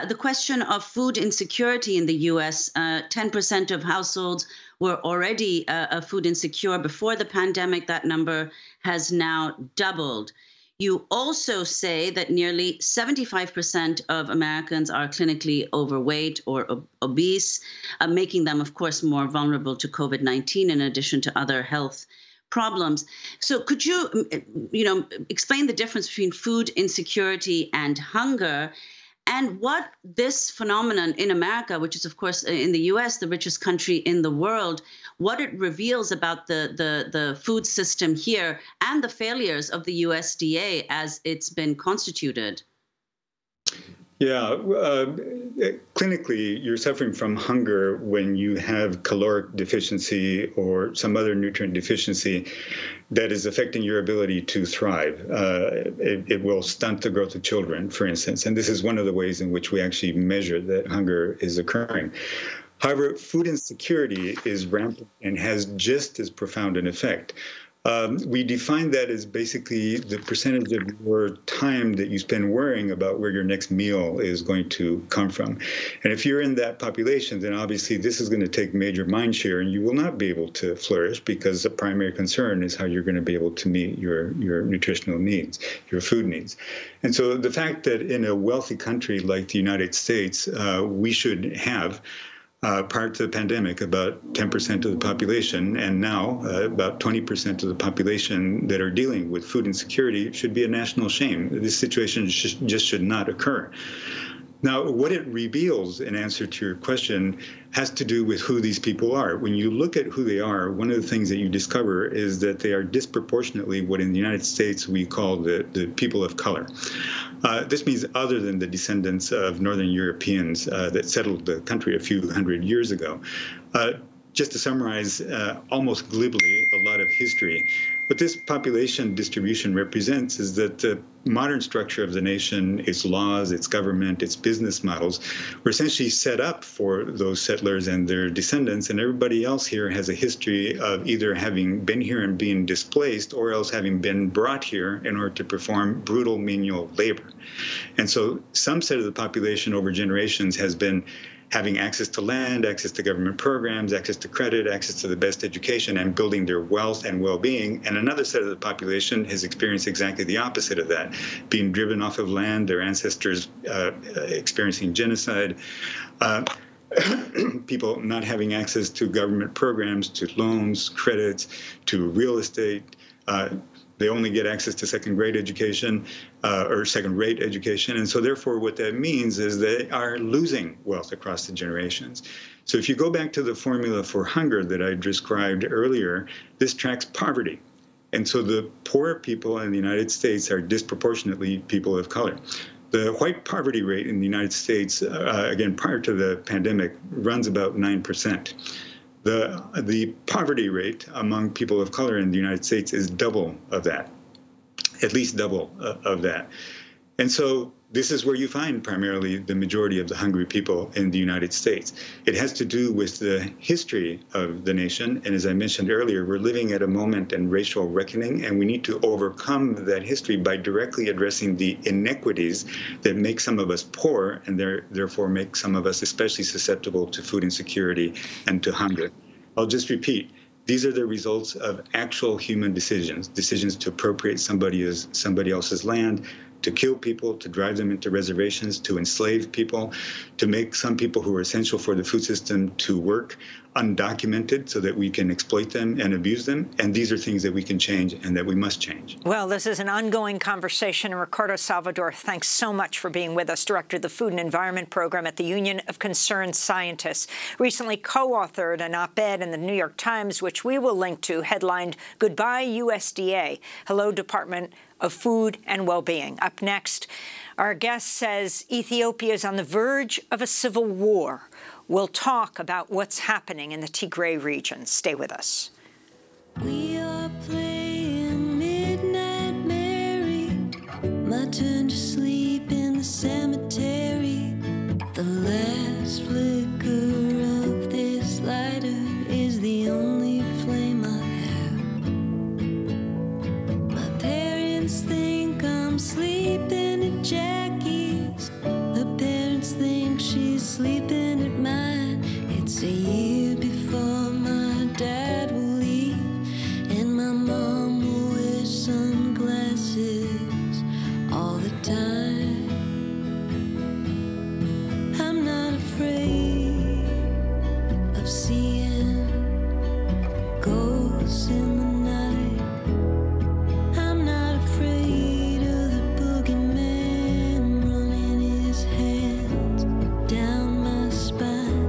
the question of food insecurity in the U.S. 10% of households were already food insecure before the pandemic. That number has now doubled. You also say that nearly 75% of Americans are clinically overweight or obese, making them, of course, more vulnerable to COVID-19 in addition to other health problems. So could you, explain the difference between food insecurity and hunger, and what this phenomenon in America, which is, of course, in the U.S., the richest country in the world, what it reveals about the food system here and the failures of the USDA as it's been constituted? Yeah, clinically, you're suffering from hunger when you have caloric deficiency or some other nutrient deficiency that is affecting your ability to thrive. It will stunt the growth of children, for instance. And this is one of the ways in which we actually measure that hunger is occurring. However, food insecurity is rampant and has just as profound an effect. We define that as basically the percentage of your time that you spend worrying about where your next meal is going to come from. And if you're in that population, then obviously this is going to take major mind share, and you will not be able to flourish because the primary concern is how you're going to be able to meet your nutritional needs, your food needs. And so the fact that in a wealthy country like the United States, we should have prior to the pandemic, about 10% of the population, and now about 20% of the population that are dealing with food insecurity, should be a national shame. This situation just should not occur. Now, what it reveals, in answer to your question, has to do with who these people are. When you look at who they are, one of the things that you discover is that they are disproportionately what in the United States we call the people of color. This means other than the descendants of Northern Europeans that settled the country a few hundred years ago. Just to summarize almost glibly a lot of history, what this population distribution represents is that the modern structure of the nation, its laws, its government, its business models, were essentially set up for those settlers and their descendants, and everybody else here has a history of either having been here and being displaced or else having been brought here in order to perform brutal menial labor. And so some set of the population over generations has been having access to land, access to government programs, access to credit, access to the best education, and building their wealth and well-being. And another set of the population has experienced exactly the opposite of that, being driven off of land, their ancestors experiencing genocide, people not having access to government programs, to loans, credits, to real estate. They only get access to second-grade education or second-rate education. And so therefore what that means is they are losing wealth across the generations. So if you go back to the formula for hunger that I described earlier, this tracks poverty. And so the poor people in the United States are disproportionately people of color. The white poverty rate in the United States, again, prior to the pandemic, runs about 9%. The poverty rate among people of color in the United States is double of that, at least double of that. And so this is where you find primarily the majority of the hungry people in the United States. It has to do with the history of the nation. And as I mentioned earlier, we're living at a moment in racial reckoning, and we need to overcome that history by directly addressing the inequities that make some of us poor and therefore make some of us especially susceptible to food insecurity and to hunger. I'll just repeat. These are the results of actual human decisions to appropriate somebody else's land, to kill people, to drive them into reservations, to enslave people, to make some people who are essential for the food system to work undocumented so that we can exploit them and abuse them. And these are things that we can change and that we must change. Well, this is an ongoing conversation. And Ricardo Salvador, thanks so much for being with us, Director of the Food and Environment Program at the Union of Concerned Scientists. Recently co-authored an op-ed in the New York Times, which we will link to, headlined, "Goodbye USDA, Hello Department of Food and Well-Being." Up next, our guest says Ethiopia is on the verge of a civil war. We'll talk about what's happening in the Tigray region. Stay with us. We are playing Midnight Mary, my turn to sleep in the cemetery. The last flicker of this lighter is the only flame I have. My parents think I'm sleeping at Jackie's. Her parents think she's sleeping at mine. It's a year before my dad will leave, and my mom will wear sunglasses all the time. I'm not afraid of seeing ghosts in the night. I'm not afraid of the boogeyman running his hands down my spine.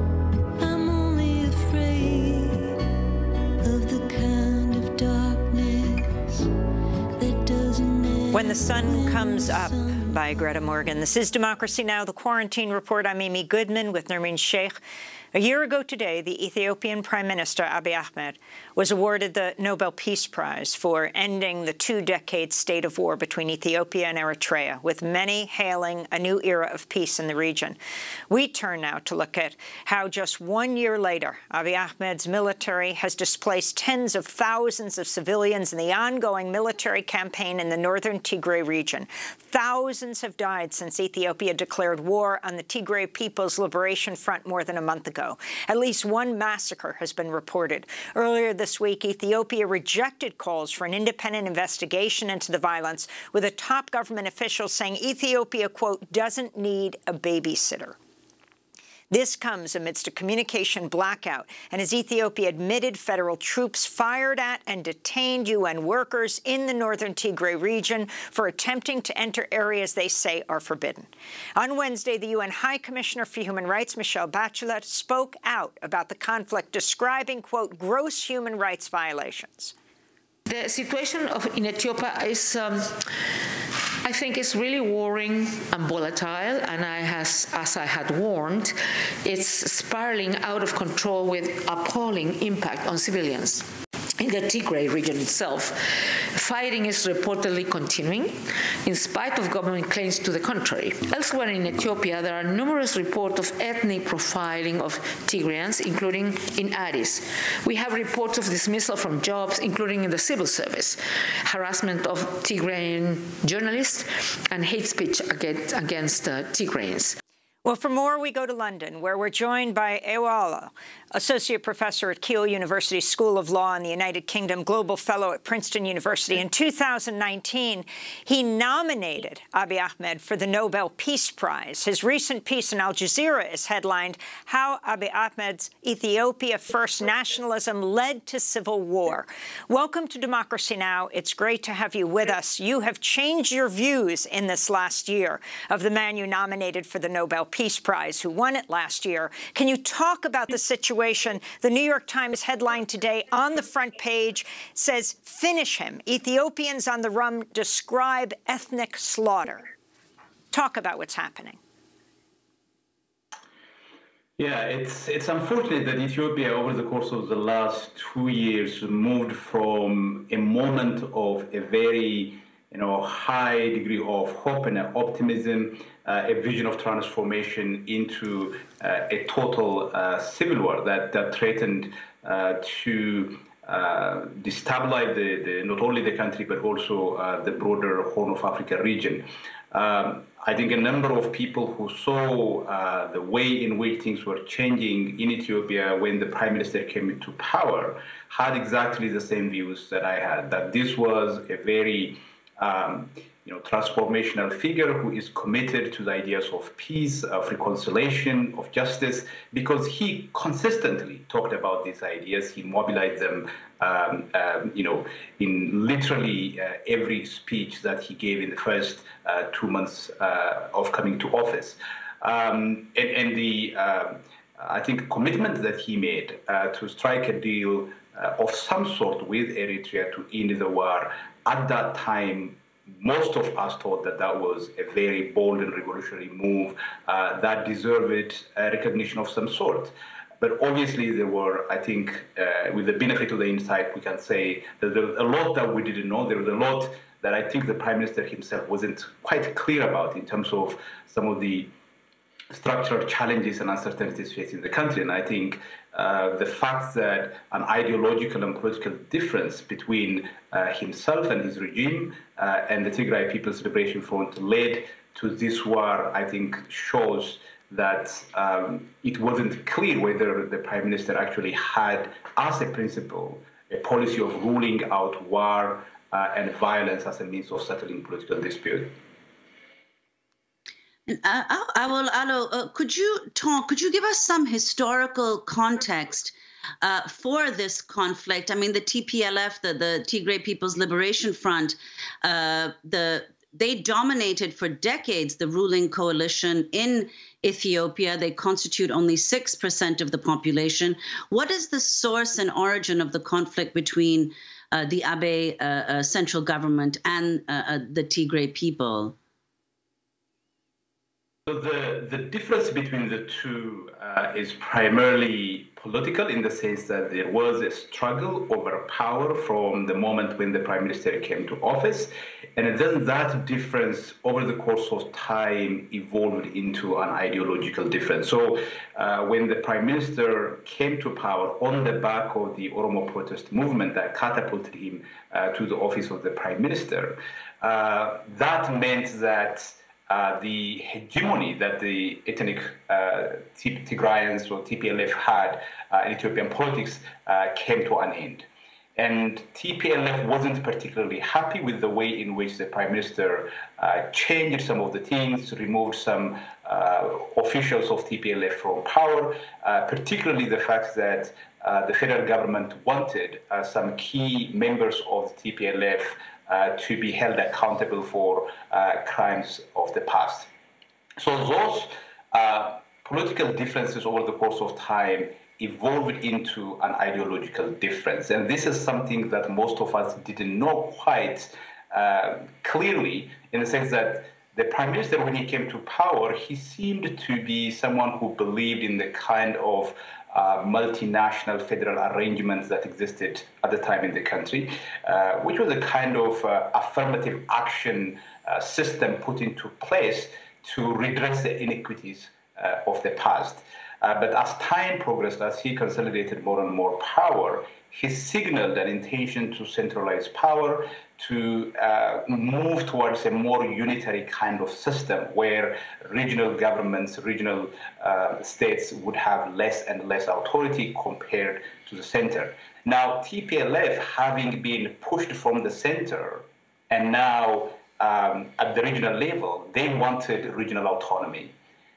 I'm only afraid of the kind of darkness that doesn't end. When the Sun Comes Up by Greta Morgan. This is Democracy Now!, the Quarantine Report. I'm Amy Goodman with Nermeen Sheikh. A year ago today, the Ethiopian Prime Minister Abiy Ahmed was awarded the Nobel Peace Prize for ending the two-decade state of war between Ethiopia and Eritrea, with many hailing a new era of peace in the region. We turn now to look at how just 1 year later, Abiy Ahmed's military has displaced tens of thousands of civilians in the ongoing military campaign in the northern Tigray region. Thousands have died since Ethiopia declared war on the Tigray People's Liberation Front more than a month ago. At least one massacre has been reported. Earlier this week, Ethiopia rejected calls for an independent investigation into the violence, with a top government official saying Ethiopia, quote, doesn't need a babysitter. This comes amidst a communication blackout and as Ethiopia admitted federal troops fired at and detained UN workers in the northern Tigray region for attempting to enter areas they say are forbidden. On Wednesday, the UN High Commissioner for Human Rights, Michelle Bachelet, spoke out about the conflict, describing, quote, gross human rights violations. The situation in Ethiopia is, I think, is really worrying and volatile, and as I had warned, it's spiraling out of control with appalling impact on civilians. In the Tigray region itself, fighting is reportedly continuing, in spite of government claims to the contrary. Elsewhere in Ethiopia, there are numerous reports of ethnic profiling of Tigrayans, including in Addis. We have reports of dismissal from jobs, including in the civil service, harassment of Tigrayan journalists, and hate speech against Tigrayans. Well, for more, we go to London, where we're joined by Ewala, Associate Professor at Keele University School of Law in the United Kingdom, Global Fellow at Princeton University. In 2019, he nominated Abiy Ahmed for the Nobel Peace Prize. His recent piece in Al Jazeera is headlined, How Abiy Ahmed's Ethiopia First Nationalism Led to Civil War. Welcome to Democracy Now! It's great to have you with us. You have changed your views in this last year of the man you nominated for the Nobel Peace Prize, who won it last year. Can you talk about the situation? The New York Times headline today on the front page says, finish him. Ethiopians on the run describe ethnic slaughter. Talk about what's happening. Yeah, it's unfortunate that Ethiopia, over the course of the last 2 years, moved from a moment of a very high degree of hope and optimism, a vision of transformation, into a total civil war that threatened to destabilize not only the country but also the broader Horn of Africa region. I think a number of people who saw the way in which things were changing in Ethiopia when the Prime Minister came into power had exactly the same views that I had, that this was a very transformational figure who is committed to the ideas of peace, of reconciliation, of justice, because he consistently talked about these ideas. He mobilized them, in literally every speech that he gave in the first 2 months of coming to office. And the, I think, commitment that he made to strike a deal of some sort with Eritrea to end the war, at that time, most of us thought that that was a very bold and revolutionary move that deserved recognition of some sort. But obviously there were, I think, with the benefit of the insight, we can say that there was a lot that we didn't know. There was a lot that I think the Prime Minister himself wasn't quite clear about in terms of some of the structural challenges and uncertainties facing the country. And I think the fact that an ideological and political difference between himself and his regime and the Tigray People's Liberation Front led to this war, I think, shows that it wasn't clear whether the Prime Minister actually had, as a principle, a policy of ruling out war and violence as a means of settling political dispute. Could you give us some historical context for this conflict? I mean, the TPLF, the Tigray People's Liberation Front, they dominated for decades the ruling coalition in Ethiopia. They constitute only 6% of the population. What is the source and origin of the conflict between the Abiy central government and the Tigray people? So the difference between the two is primarily political, in the sense that there was a struggle over power from the moment when the Prime Minister came to office, and then that difference over the course of time evolved into an ideological difference. So when the Prime Minister came to power on the back of the Oromo protest movement that catapulted him to the office of the Prime Minister, that meant that the hegemony that the ethnic Tigrayans or TPLF had in Ethiopian politics came to an end. And TPLF wasn't particularly happy with the way in which the Prime Minister changed some of the things, removed some officials of TPLF from power, particularly the fact that the federal government wanted some key members of the TPLF to be held accountable for crimes of the past. So those political differences over the course of time evolved into an ideological difference. And this is something that most of us didn't know quite clearly, in the sense that the Prime Minister, when he came to power, he seemed to be someone who believed in the kind of multinational federal arrangements that existed at the time in the country, which was a kind of affirmative action system put into place to redress the inequities of the past. But as time progressed, as he consolidated more and more power, he signaled an intention to centralize power, to move towards a more unitary kind of system where regional governments, regional states would have less and less authority compared to the center. Now, TPLF, having been pushed from the center and now at the regional level, they wanted regional autonomy.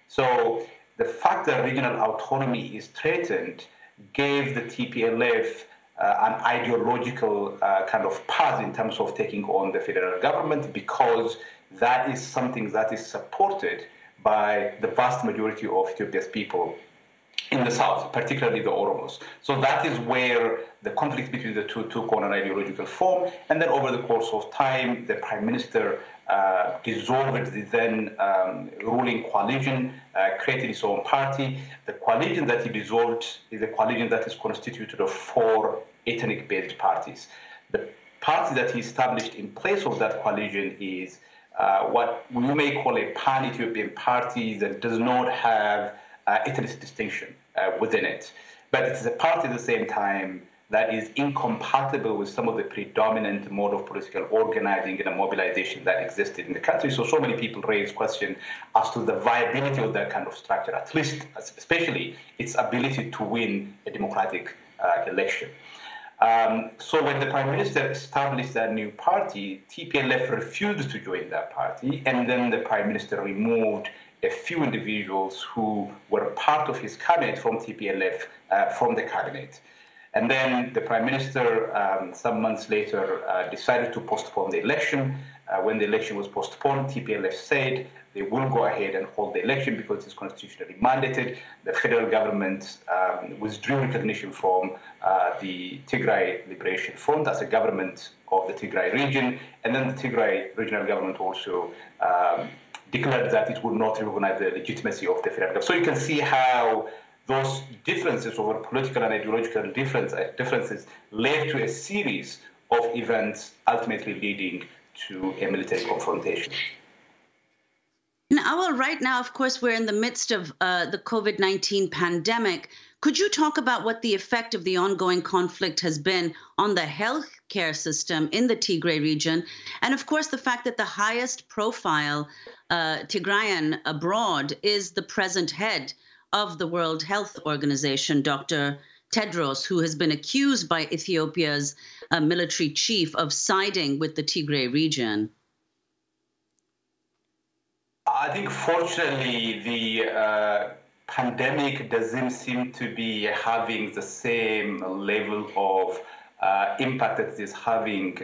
So the fact that regional autonomy is threatened gave the TPLF an ideological kind of path in terms of taking on the federal government, because that is something that is supported by the vast majority of Ethiopia's people in the south, particularly the Oromos. So that is where the conflict between the two took on an ideological form. And then over the course of time, the Prime Minister dissolved the then ruling coalition, created his own party. The coalition that he dissolved is a coalition that is constituted of 4 ethnic-based parties. The party that he established in place of that coalition is what we may call a pan-Ethiopian party that does not have ethnic distinction within it. But it is a party at the same time that is incompatible with some of the predominant mode of political organizing and mobilization that existed in the country. So many people raise question as to the viability of that kind of structure, at least, especially its ability to win a democratic election. So when the Prime Minister established that new party, TPLF refused to join that party, and then the Prime Minister removed a few individuals who were part of his cabinet from TPLF from the cabinet. And then the Prime Minister, some months later, decided to postpone the election. When the election was postponed, TPLF said they will go ahead and hold the election because it's constitutionally mandated. The federal government withdrew recognition from the Tigray Liberation Front as a government of the Tigray region. And then the Tigray regional government also declared that it would not recognize the legitimacy of the federal government. So you can see how those differences over political and ideological differences led to a series of events ultimately leading to a military confrontation. Now, right now, of course, we're in the midst of the COVID-19 pandemic. Could you talk about what the effect of the ongoing conflict has been on the healthcare system in the Tigray region? And of course, the fact that the highest profile Tigrayan abroad is the present head of the World Health Organization, Dr. Tedros, who has been accused by Ethiopia's military chief of siding with the Tigray region. I think, fortunately, the pandemic doesn't seem to be having the same level of impact that it is having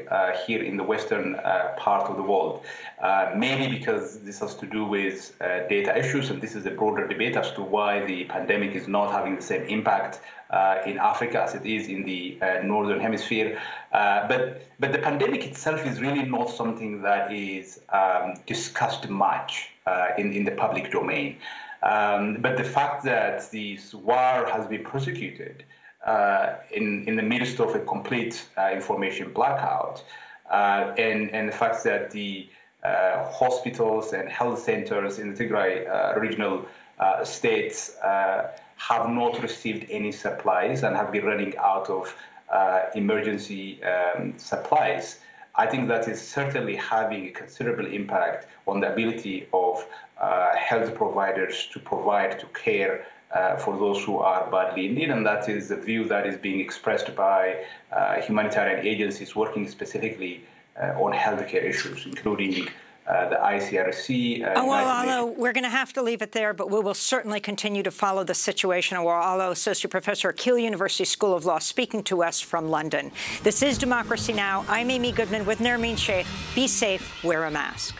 here in the western part of the world. Maybe because this has to do with data issues, and this is a broader debate as to why the pandemic is not having the same impact in Africa as it is in the northern hemisphere. But the pandemic itself is really not something that is discussed much in the public domain. But the fact that this war has been prosecuted in the midst of a complete information blackout, and the fact that the hospitals and health centers in the Tigray regional states have not received any supplies and have been running out of emergency supplies, I think that is certainly having a considerable impact on the ability of health providers to provide to care for those who are badly in need, and that is the view that is being expressed by humanitarian agencies working specifically on healthcare issues, including the ICRC. We're going to have to leave it there, but we will certainly continue to follow the situation. Alo, Associate Professor at Keele University School of Law, speaking to us from London. This is Democracy Now! I'm Amy Goodman with Nermeen Sheikh. Be safe, wear a mask.